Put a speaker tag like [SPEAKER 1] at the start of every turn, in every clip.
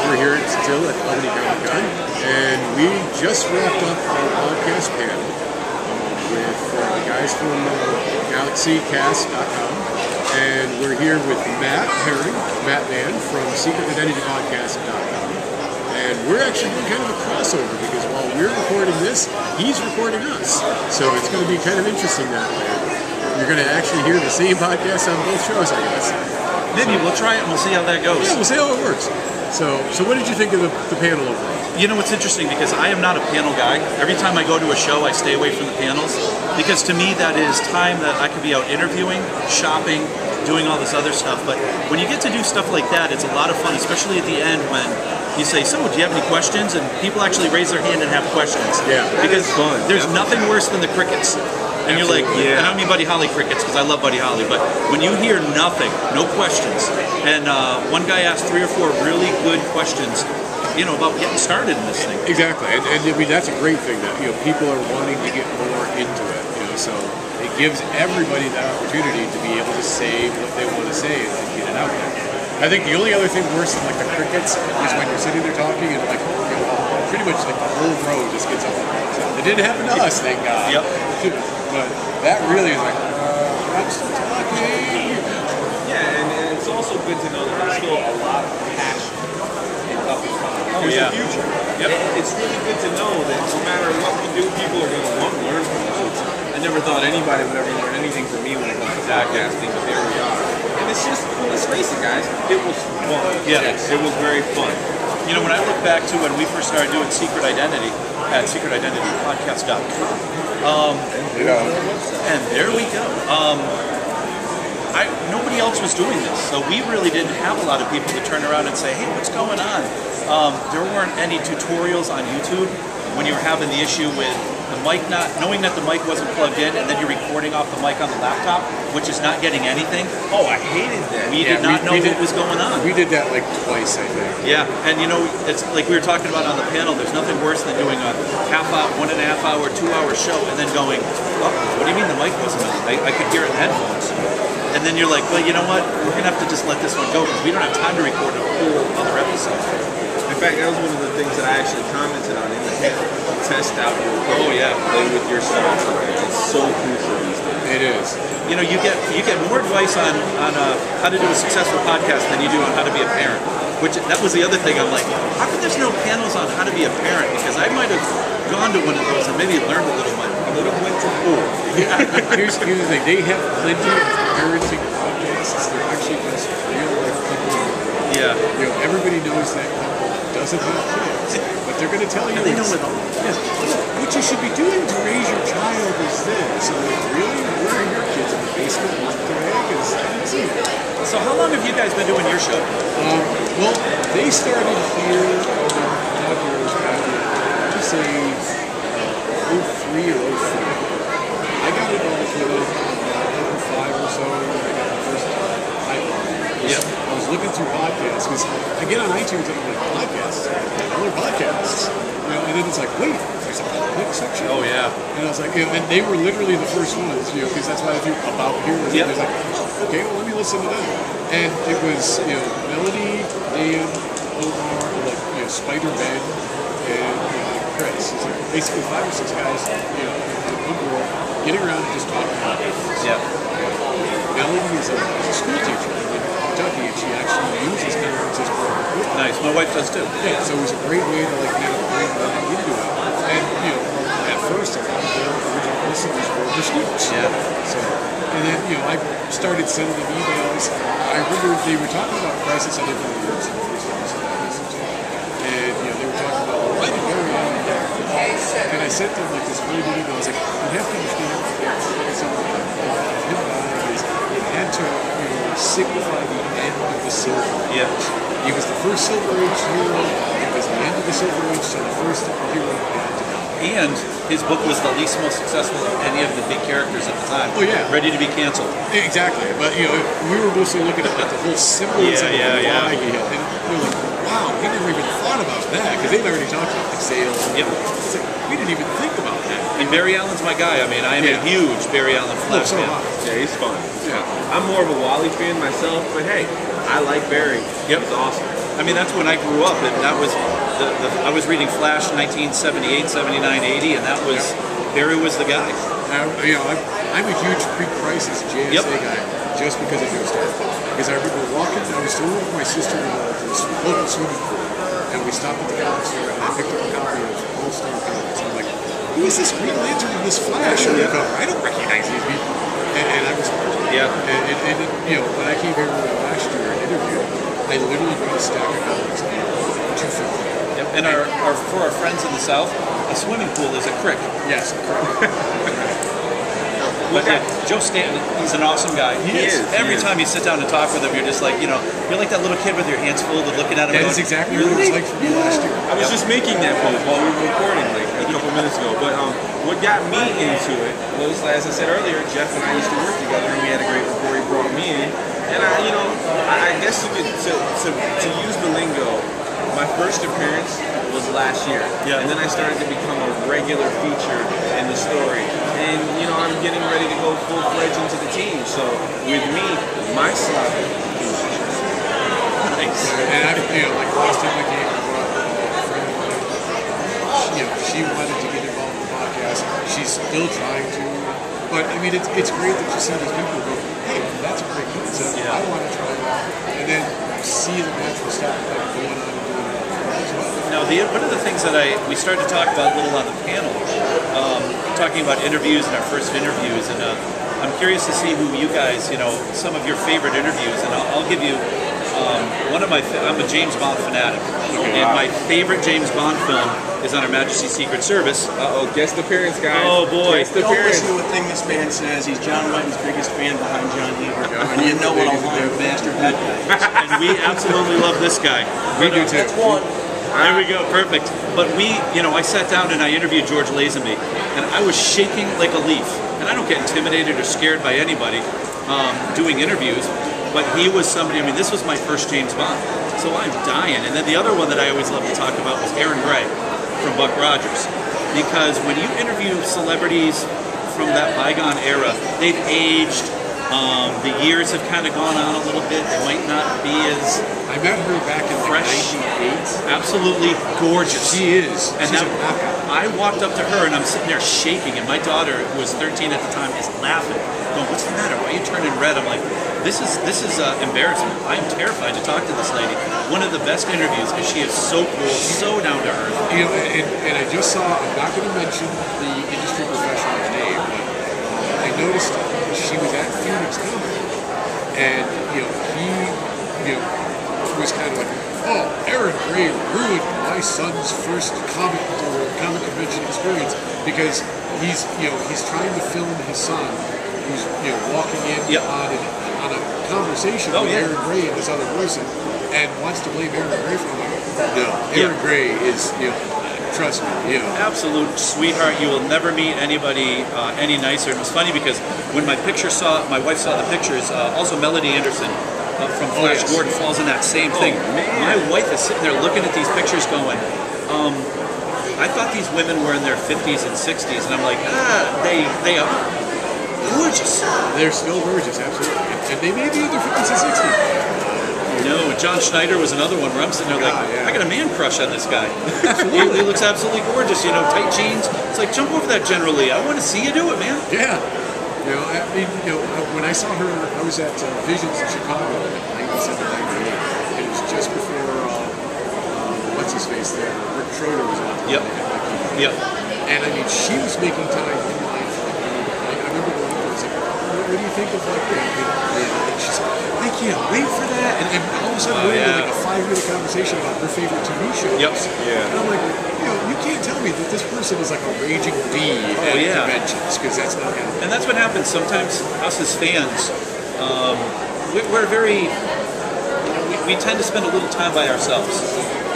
[SPEAKER 1] We're here still at Albany Comic-Con, and we just wrapped up our podcast panel with the guys from GalaxyCast.com, and we're here with Matt Mann from SecretIdentityPodcast.com, and we're actually doing kind of a crossover because while we're recording this, he's recording us, so it's going to be kind of interesting that way. You're going to actually hear the same podcast on both shows, I guess.
[SPEAKER 2] Maybe we'll try it and we'll see how that goes.
[SPEAKER 1] Yeah, we'll see how it works. So what did you think of the panel overall?
[SPEAKER 2] You know, it's interesting because I am not a panel guy. Every time I go to a show, I stay away from the panels because to me that is time that I could be out interviewing, shopping, doing all this other stuff. But when you get to do stuff like that, it's a lot of fun, especially at the end when you say, so do you have any questions? And people actually raise their hand and have questions.
[SPEAKER 1] Yeah.
[SPEAKER 2] Because there's nothing worse than the crickets. And you're like,
[SPEAKER 1] yeah.
[SPEAKER 2] I don't mean Buddy Holly crickets because I love Buddy Holly, but when you hear nothing, no questions, and one guy asked 3 or 4 really good questions, you know, about getting started in this thing.
[SPEAKER 1] Exactly, and I mean that's a great thing that people are wanting to get more into it. So it gives everybody that opportunity to be able to say what they want to say and get it out there. I think the only other thing worse than like the crickets is when you're sitting there talking and like pretty much like the whole row just gets up. It didn't happen to us, thank God.
[SPEAKER 2] Yep.
[SPEAKER 1] But that really is like, I'm still talking.
[SPEAKER 3] Yeah, and it's also good to know that there's still a lot of passion in up and coming.
[SPEAKER 2] Oh, yeah.
[SPEAKER 3] The future.
[SPEAKER 2] Yep.
[SPEAKER 3] It's really good to know that no matter what we do, people are going to want to learn from us. I never thought anybody would ever learn anything from me when it comes to podcasting, but there we are. And it's just, let's face it, guys, it was fun.
[SPEAKER 2] Yeah.
[SPEAKER 3] Yes, it was very fun.
[SPEAKER 2] You know, when I look back to when we first started doing Secret Identity at SecretIdentityPodcast.com, and there we go. Nobody else was doing this, so we really didn't have a lot of people to turn around and say, hey, what's going on? There weren't any tutorials on YouTube when you were having the issue with the mic not, knowing that the mic wasn't plugged in and then you're recording off the mic on the laptop, which is not getting anything.
[SPEAKER 3] Oh, I hated that.
[SPEAKER 2] We did not know what was going on.
[SPEAKER 1] We did that like twice, I think.
[SPEAKER 2] Yeah, and you know, it's like we were talking about on the panel, there's nothing worse than doing a half hour, 1.5 hour, 2 hour show and then going, oh, what do you mean the mic wasn't on? I could hear it in headphones. And then you're like, well, you know what? We're going to have to just let this one go because we don't have time to record a whole other episode.
[SPEAKER 3] In fact, that was one of the things that I actually commented on in the panel. Test out your equipment.
[SPEAKER 2] Oh, yeah.
[SPEAKER 3] Play with your software. It's so crucial these days.
[SPEAKER 1] It is.
[SPEAKER 2] You know, you get more advice on how to do a successful podcast than you do on how to be a parent. Which, that was the other thing. I'm like, how come there's no panels on how to be a parent? Because I might have gone to one of those and maybe learned a little bit.
[SPEAKER 1] Yeah. Here's the thing. They have plenty of parenting podcasts. They're actually just real life people.
[SPEAKER 2] Yeah.
[SPEAKER 1] Everybody knows that couple doesn't have kids, but they're going to tell you.
[SPEAKER 2] And they know it all.
[SPEAKER 1] Yeah. What you should be doing to raise your child is this. So like, really, where are your kids in the basement? Because I didn't see it.
[SPEAKER 2] So how long have you guys been doing your show?
[SPEAKER 1] Well, they started here 5 years back in, I'd just say 03 or 04. I got involved with it 05 or so. I got the first iPhone.
[SPEAKER 2] Yep.
[SPEAKER 1] I was looking through podcasts because I get on iTunes and I'm like, podcasts? Other podcasts? And then it's like, wait, there's a public section.
[SPEAKER 2] Oh, yeah.
[SPEAKER 1] And I was like, and they were literally the first ones, because that's why I do About Here.
[SPEAKER 2] Yep.
[SPEAKER 1] And I was like, oh, okay, well, let me listen to them. And it was, Melody, Dan, Omar, Spider-Man, and Chris. It's like basically 5 or 6 guys, in one girl, getting around and just talking about it.
[SPEAKER 2] Yeah.
[SPEAKER 1] Melody is a school teacher in Kentucky, and she actually uses conferences for her group.
[SPEAKER 2] Nice. My wife does too.
[SPEAKER 1] Yeah, so it was a great way to kind of bring them into it. And at first, a lot of their original listeners were the students.
[SPEAKER 2] Yeah.
[SPEAKER 1] So, and then I started sending them emails. I remember they were talking about Crisis on Infinite Earths in the first episode I listened to, and they were talking about why did Barry Allen die? And I sent them this really good email. I was like, you have to understand him dying is it had to signify the end of the Silver Age.
[SPEAKER 2] Yeah.
[SPEAKER 1] He was the first Silver Age hero. It was the end of the Silver Age, so the first hero had to die.
[SPEAKER 2] And his book was the least most successful of any of the big characters at the time.
[SPEAKER 1] Oh, yeah.
[SPEAKER 2] Ready to be canceled.
[SPEAKER 1] Exactly. But, we were mostly looking at the whole symbolism of why he had. And we were like, wow, we never even thought about that. Because they'd already talked about sales.
[SPEAKER 2] Yep.
[SPEAKER 1] It's like, we didn't even think about that.
[SPEAKER 2] And Barry Allen's my guy. I mean, I am a huge Barry Allen Flash fan.
[SPEAKER 3] Yeah, he's fun.
[SPEAKER 1] Yeah.
[SPEAKER 3] I'm more of a Wally fan myself, but hey, I like Barry.
[SPEAKER 2] Yep.
[SPEAKER 3] He's awesome.
[SPEAKER 2] I mean, that's when I grew up, and that was I was reading Flash 1978, 79, 80, and that was Barry was the guy.
[SPEAKER 1] I'm a huge pre-crisis JSA guy just because of those stuff. Because I remember I was still with my sister in this local swimming pool, and we stopped at the comic store, and I picked up a copy of All Star Comics. I'm like, who is this Green Lantern and this Flash on the cover? I don't recognize these people. And I was hard.
[SPEAKER 2] Yeah.
[SPEAKER 1] And when I came here last year and interviewed, I literally got a stack of comics and $250.
[SPEAKER 2] Yep. And for our friends in the South, a swimming pool is a crick.
[SPEAKER 1] Yes, correct.
[SPEAKER 2] But Joe Stanton, he's an awesome guy.
[SPEAKER 1] He is.
[SPEAKER 2] Every time you sit down and talk with him, you're just like, you're like that little kid with your hands full of looking at him.
[SPEAKER 1] That is exactly what it was like for me last year.
[SPEAKER 3] I was just making that post while we were recording like a couple minutes ago. But what got me into it was, as I said earlier, Jeff and I used to work together, and we had a great rapport. He brought me in, and I guess you could to use the lingo. My first appearance was last year, and then I started to become a regular feature in the story. And I'm getting ready to go full-fledged into the team. So with me, my slot is nice.
[SPEAKER 1] And like last time I came, I brought a friend of mine. She wanted to get involved in the podcast. She's still trying to. But I mean, it's great that you see these people go, hey, that's a great concept.
[SPEAKER 2] Yeah.
[SPEAKER 1] I want to try it out, and then see the natural stuff going on.
[SPEAKER 2] Now, one of the things that we started to talk about a little on the panel, talking about interviews and our first interviews, and I'm curious to see who you guys, some of your favorite interviews, and I'll give you one of I'm a James Bond fanatic, and my favorite James Bond film is on Her Majesty's Secret Service.
[SPEAKER 3] Guest appearance, guys.
[SPEAKER 2] Oh boy.
[SPEAKER 3] Guest
[SPEAKER 4] Don't
[SPEAKER 3] appearance.
[SPEAKER 4] listen to a thing this man says. He's John Wetton's biggest fan behind John Hebert. And you know what a lying bastard that guy is.
[SPEAKER 2] And we absolutely love this guy.
[SPEAKER 1] We do too.
[SPEAKER 4] That's one.
[SPEAKER 2] There we go, perfect. But I sat down and I interviewed George Lazenby, and I was shaking like a leaf. And I don't get intimidated or scared by anybody doing interviews, but he was somebody, this was my first James Bond, so I'm dying. And then the other one that I always love to talk about was Aaron Gray from Buck Rogers, because when you interview celebrities from that bygone era, they've aged. The years have kind of gone on a little bit. They might not be as
[SPEAKER 1] I met her back in
[SPEAKER 2] fresh.
[SPEAKER 1] '98.
[SPEAKER 2] Absolutely gorgeous.
[SPEAKER 1] She is.
[SPEAKER 2] And
[SPEAKER 1] She's
[SPEAKER 2] now
[SPEAKER 1] a knockout.
[SPEAKER 2] I walked up to her and I'm sitting there shaking, and my daughter, who was 13 at the time, is laughing. Going, "What's the matter? Why are you turning red?" I'm like, "This is embarrassment. I'm terrified to talk to this lady." One of the best interviews because she is so cool, so down to earth.
[SPEAKER 1] And I just saw. I'm not going to mention the industry professional's name, but I noticed she was at Phoenix Comic, and he was kind of like, "Oh, Aaron Gray ruined my son's first comic convention experience because he's trying to film his son who's walking in on a conversation with Aaron Gray and this other person, and wants to blame Aaron Gray for it." No, Aaron Gray is trust me,
[SPEAKER 2] absolute sweetheart. You will never meet anybody any nicer. And it was funny because when my wife saw the pictures. Also, Melody Anderson from Flash Gordon falls in that same thing. My wife is sitting there looking at these pictures, going, "I thought these women were in their 50s and 60s," and I'm like, they are gorgeous.
[SPEAKER 1] They're still gorgeous, absolutely, and they may be in their 50s and 60s.
[SPEAKER 2] No, John Schneider was another one where I'm sitting there like, I got a man crush on this guy. He looks absolutely gorgeous, tight jeans. It's like, jump over that, General Lee. I want to see you do it, man.
[SPEAKER 1] Yeah. When I saw her, I was at Visions in Chicago in 97, 98, and it was just before, what's his face there, Rick Schroeder was on.
[SPEAKER 2] Yep.
[SPEAKER 1] And she was making time in line for I remember going up and I was like, what do you think of and she's like, I can't wait for that. And all of a sudden, we're in like a 5-minute conversation about her favorite TV shows.
[SPEAKER 2] Yep.
[SPEAKER 1] And I'm like, you can't tell me that this person is like a raging bee at conventions, because that's not happening.
[SPEAKER 2] And that's what happens. Sometimes us as fans, we're very, we tend to spend a little time by ourselves.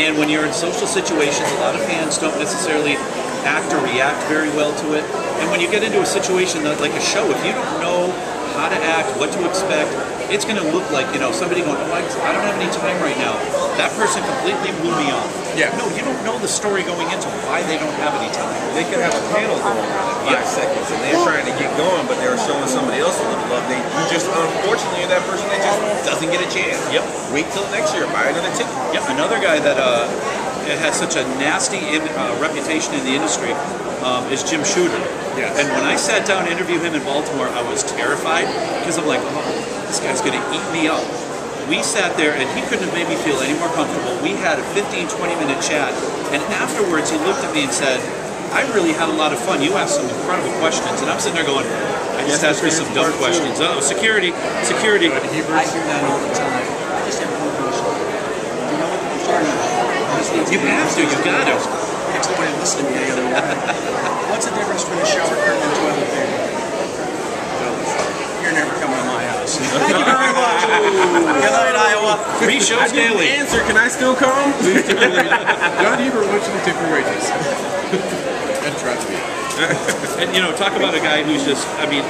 [SPEAKER 2] And when you're in social situations, a lot of fans don't necessarily act or react very well to it. And when you get into a situation like a show, if you don't know how to act, what to expect, it's going to look like, you know, somebody going, oh, I don't have any time right now. That person completely blew me off.
[SPEAKER 1] Yeah.
[SPEAKER 2] No, you don't know the story going into why they don't have any time.
[SPEAKER 3] They could have a panel going on in 5 seconds, and they're trying to get going, but they're showing somebody else a little love. You just, unfortunately, are that person that just doesn't get a chance.
[SPEAKER 2] Yep.
[SPEAKER 3] Wait till next year, buy another ticket.
[SPEAKER 2] Yep. Another guy that has such a nasty reputation in the industry is Jim Shooter.
[SPEAKER 1] Yes.
[SPEAKER 2] And when I sat down to interview him in Baltimore, I was terrified because I'm like, oh, this guy's going to eat me up. We sat there and he couldn't have made me feel any more comfortable. We had a 15-20 minute chat, and afterwards he looked at me and said, I really had a lot of fun. You asked some incredible questions, and I'm sitting there going, I just asked you some dumb questions. Oh, security.
[SPEAKER 4] I hear that all the time. I just have one question. Do you know what the starting about?
[SPEAKER 2] You have to. You got to.
[SPEAKER 4] Explain, listen to me the other way. What's the difference between a shower curtain and toilet paper? You're never coming to my house. Thank you very much. Good night, Iowa.
[SPEAKER 2] 3 shows daily.
[SPEAKER 3] Answer, can I still come?
[SPEAKER 1] Please take your wages. John Hebert wants you to take your wages. And try to be.
[SPEAKER 2] And, you know, talk about a guy who's just, I mean,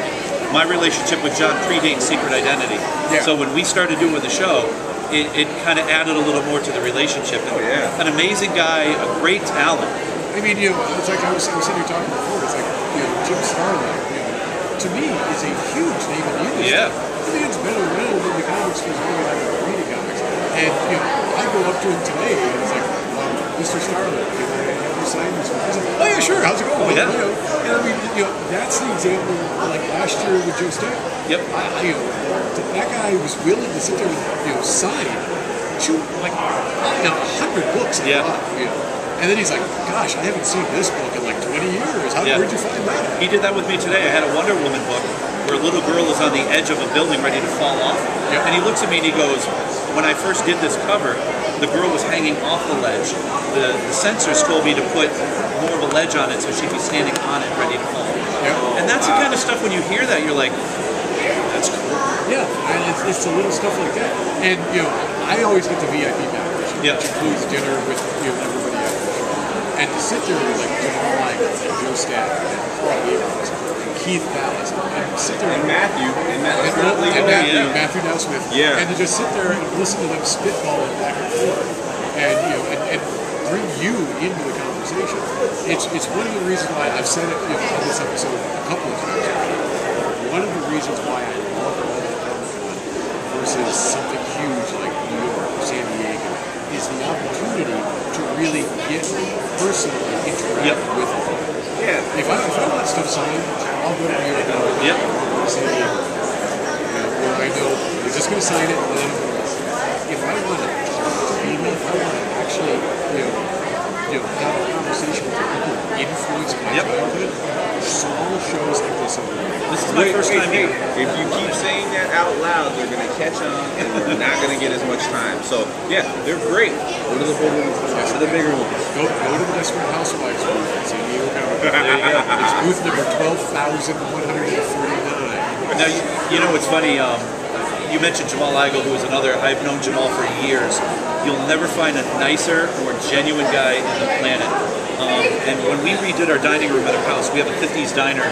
[SPEAKER 2] my relationship with John predates Secret Identity.
[SPEAKER 1] Yeah.
[SPEAKER 2] So when we started doing the show, it kind of added a little more to the relationship.
[SPEAKER 3] Oh, yeah.
[SPEAKER 2] An amazing guy, a great talent.
[SPEAKER 1] I mean, you know, it's like I was sitting here talking before. It's like, you know, Jim Starlin, you know, to me, is a huge name in the industry.
[SPEAKER 2] Yeah.
[SPEAKER 1] I mean, it's been around in the comics for as long as I've been reading comics. And, you know, I go up to him today, and it's like, Mr. Starlin, can I have you sign this one? He's like, oh, yeah, sure, how's it going?
[SPEAKER 2] Oh, yeah.
[SPEAKER 1] You know, and I mean, you know, that's the example, like last year with Joe Stack.
[SPEAKER 2] Yep.
[SPEAKER 1] You know, that guy was willing to sit there and, you know, sign, shoot, like, you know, 100 books in a
[SPEAKER 2] Yeah.
[SPEAKER 1] lot, you know. And then he's like, gosh, I haven't seen this book in like 20 years.
[SPEAKER 2] Yeah.
[SPEAKER 1] Where'd you find that?
[SPEAKER 2] He did that with me today. I had a Wonder Woman book where a little girl is on the edge of a building ready to fall off.
[SPEAKER 1] Yep.
[SPEAKER 2] And he looks at me and he goes, when I first did this cover, the girl was hanging off the ledge. The censors told me to put more of a ledge on it so she'd be standing on it ready to fall.
[SPEAKER 1] Yep.
[SPEAKER 2] And that's the kind of stuff when you hear that, you're like, that's cool.
[SPEAKER 1] Yeah, and it's the little stuff like that. And, you know, I always get the VIP package,
[SPEAKER 2] Yeah.
[SPEAKER 1] which includes dinner with, you know, everybody else. And to sit there with like Jamal Lang and Joe Stack and Paul Beavers and Keith Ballas and sit there
[SPEAKER 3] And Matthew. And
[SPEAKER 1] Matthew Now Smith.
[SPEAKER 3] Yeah.
[SPEAKER 1] And to just sit there and listen to them spitballing back and forth and, you know, and bring you into the conversation. It's one of the reasons why I've said it, you know, on this episode a couple of times. One of the reasons why I love all the Comic-Con versus something huge like New York or San Diego is the opportunity to really get personally interact with them.
[SPEAKER 3] Yeah.
[SPEAKER 1] If I want stuff signed, I'll go to New York or San Diego. You know, where I know they're just going to sign it, and then if I want to be me, if I want to actually, you know, have a conversation with people who influence my childhood, small shows like this are great.
[SPEAKER 2] This is my first time here.
[SPEAKER 3] If you keep saying that out loud, they're going to catch on and we're not going to get as much time. So, yeah, they're great. Go to the bigger ones. Go to the bigger ones.
[SPEAKER 1] Go to the Desperate Housewives booth in San Diego Comic. There you go. It's booth number 12,149.
[SPEAKER 2] Now, you know, it's funny, you mentioned Jamal Igle, who is another, I've known Jamal for years. You'll never find a nicer, more genuine guy on the planet. And when we redid our dining room at our house, we have a 50s diner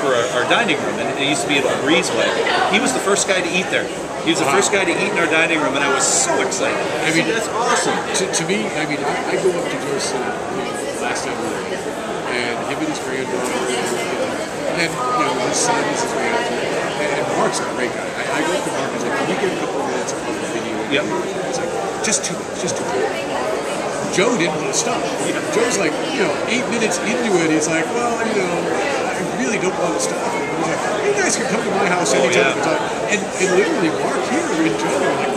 [SPEAKER 2] for our dining room, and it used to be at a breezeway. He was the first guy to eat there. He was the first guy to eat in our dining room, and I was so excited.
[SPEAKER 1] I mean,
[SPEAKER 3] that's awesome.
[SPEAKER 1] To me, I mean, I go up to Joe's last time we were there, and him and his granddaughter, and then, you know, his son is his manager, and Mark's a great guy. I go up to Mark and I was like, can you get a couple of minutes of the video?
[SPEAKER 2] Yep.
[SPEAKER 1] It's like, just 2 minutes, just 2 minutes. Joe didn't want to stop. Joe's like, you know, 8 minutes into it, he's like, well, you know, I really don't want to stop. And he's like, you guys can come to my house anytime. And literally, Mark here and Joe are like,